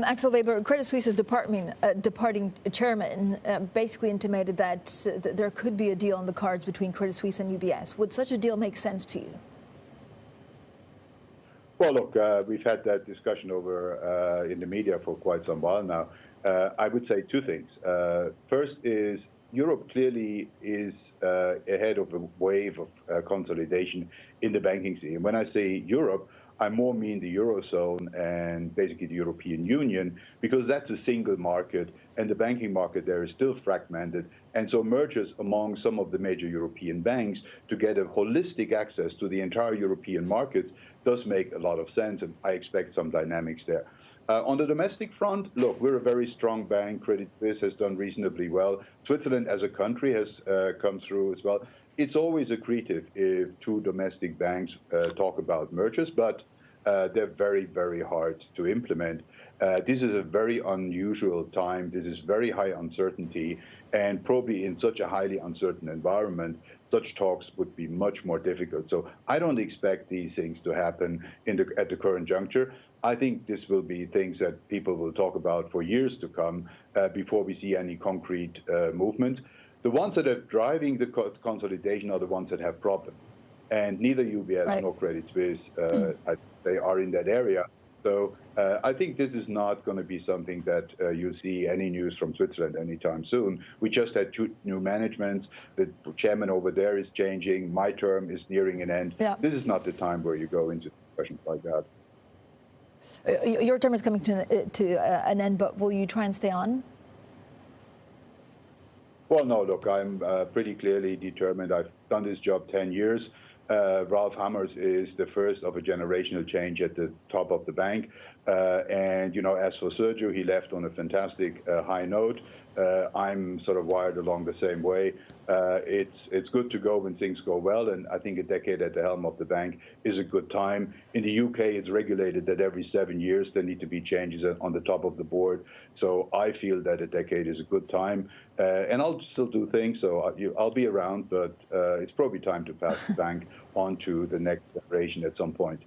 Axel Weber, Credit Suisse's departing chairman basically intimated that there could be a deal on the cards between Credit Suisse and UBS. Would such a deal make sense to you? Well, look, we've had that discussion over in the media for quite some while now. I would say two things. First is Europe clearly is ahead of a wave of consolidation in the banking scene. When I say Europe, I more mean the Eurozone and basically the European Union, because that's a single market and the banking market there is still fragmented. And so mergers among some of the major European banks to get a holistic access to the entire European markets does make a lot of sense. And I expect some dynamics there. On the domestic front, look, we're a very strong bank. Credit Suisse has done reasonably well. Switzerland as a country has come through as well. It's always accretive if two domestic banks talk about mergers, but they're very, very hard to implement. This is a very unusual time. This is very high uncertainty. And probably in such a highly uncertain environment, such talks would be much more difficult. So I don't expect these things to happen at the current juncture. I think this will be things that people will talk about for years to come before we see any concrete movements. The ones that are driving the consolidation are the ones that have problems. And neither UBS nor Credit Suisse, they are in that area. So I think this is not going to be something that you see any news from Switzerland anytime soon. We just had two new managements. The chairman over there is changing. My term is nearing an end. Yeah. This is not the time where you go into discussions like that. Your term is coming to an end, but will you try and stay on? Well, no, look, I'm pretty clearly determined. I've done this job 10 years. Ralph Hammers is the first of a generational change at the top of the bank. And, you know, as for Sergio, he left on a fantastic high note. I'm sort of wired along the same way. It's good to go when things go well, and I think a decade at the helm of the bank is a good time. In the UK, it's regulated that every 7 years there need to be changes on the top of the board. So I feel that a decade is a good time, and I'll still do things. So I'll be around, but it's probably time to pass the bank on to the next generation at some point.